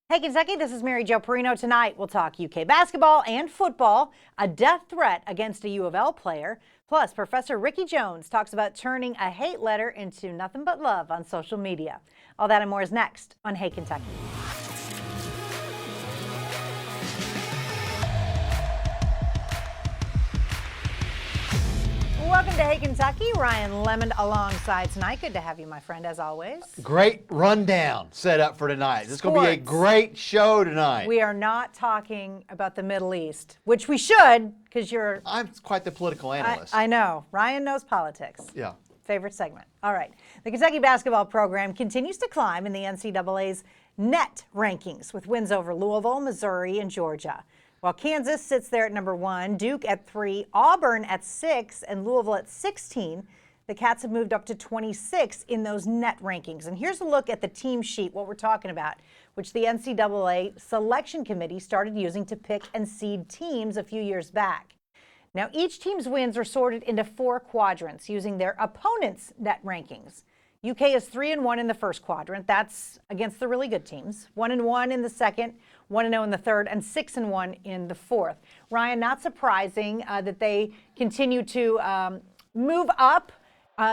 Hey Kentucky, this is Mary Jo Perino. Tonight we'll talk UK basketball and football, a death threat against a U of L player. Plus, Professor Ricky Jones talks about turning a hate letter into nothing but love on social media. All that and more is next on Hey Kentucky. Welcome to Hey Kentucky. Ryan Lemon alongside tonight. Good to have you, my friend, as always. Great rundown set up for tonight. This is going to be a great show tonight. We are not talking about the Middle East, which we should, because you're... I'm quite the political analyst. I know. Ryan knows politics. Yeah. Favorite segment. All right. The Kentucky basketball program continues to climb in the NCAA's net rankings with wins over Louisville, Missouri, and Georgia. While Kansas sits there at number 1, Duke at 3, Auburn at 6, and Louisville at 16, the Cats have moved up to 26 in those net rankings. And here's a look at the team sheet, what we're talking about, which the NCAA Selection Committee started using to pick and seed teams a few years back. Now, each team's wins are sorted into 4 quadrants using their opponents' net rankings. UK is 3-1 in the first quadrant. That's against the really good teams. 1-1 in the second, 1-0 in the third, and 6-1 in the fourth. Ryan, not surprising that they continue to move up.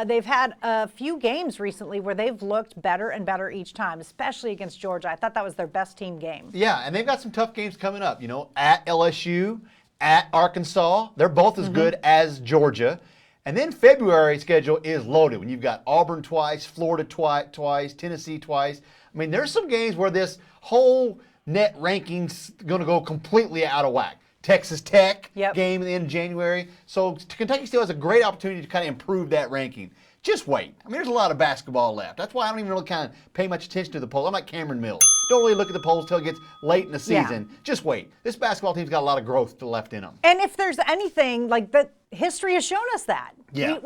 They've had a few games recently where they've looked better and better each time, especially against Georgia. I thought that was their best team game. Yeah, and they've got some tough games coming up. You know, at LSU, at Arkansas. They're both as good as Georgia. And then February schedule is loaded when you've got Auburn twice, Florida twice, Tennessee twice. I mean, there's some games where this whole net ranking's going to go completely out of whack. Texas Tech game in January. So Kentucky still has a great opportunity to kind of improve that ranking. Just wait. I mean, there's a lot of basketball left. That's why I don't even really kind of pay much attention to the polls. I'm like Cameron Mills. Don't really look at the polls till it gets late in the season. Yeah. Just wait. This basketball team's got a lot of growth left in them. And if there's anything, like the history has shown us that. Yeah.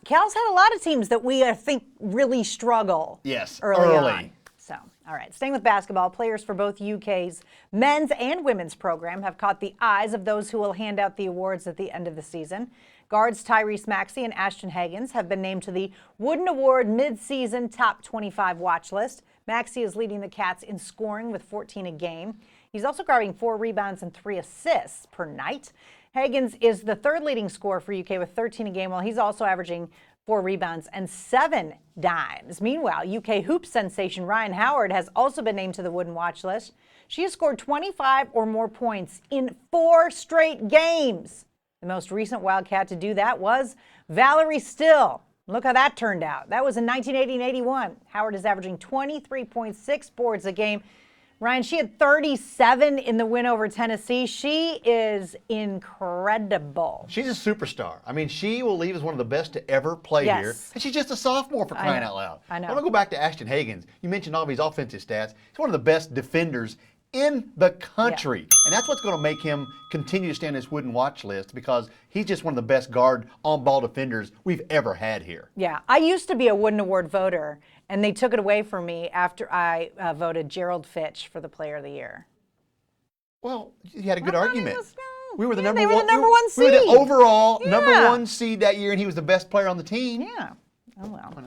Cal's had a lot of teams that we think really struggle. Yes, early on. So, all right, staying with basketball, players for both UK's men's and women's program have caught the eyes of those who will hand out the awards at the end of the season. Guards Tyrese Maxey and Ashton Hagans have been named to the Wooden Award mid-season top 25 watch list. Maxey is leading the Cats in scoring with 14 a game. He's also grabbing 4 rebounds and 3 assists per night. Hagans is the third leading scorer for UK with 13 a game, while he's also averaging 4 rebounds and 7 dimes. Meanwhile, UK hoop sensation Ryan Howard has also been named to the Wooden watch list. She has scored 25 or more points in 4 straight games. The most recent Wildcat to do that was Valerie Still. Look how that turned out. That was in 1980 and 81. Howard is averaging 23.6 boards a game. Ryan, she had 37 in the win over Tennessee. She is incredible. She's a superstar. I mean, she will leave as one of the best to ever play here. And she's just a sophomore, for crying out loud. I know. I want to go back to Ashton Hagans. You mentioned all of his offensive stats. He's one of the best defenders in the country. Yeah. And that's what's going to make him continue to stay on this Wooden watch list, because he's just one of the best guard on-ball defenders we've ever had here. Yeah, I used to be a Wooden Award voter, and they took it away from me after I voted Gerald Fitch for the Player of the Year. Well, you had a good argument. We were the number they one. Were the number one seed. We were the overall number 1 seed that year, and he was the best player on the team. Yeah. Oh well.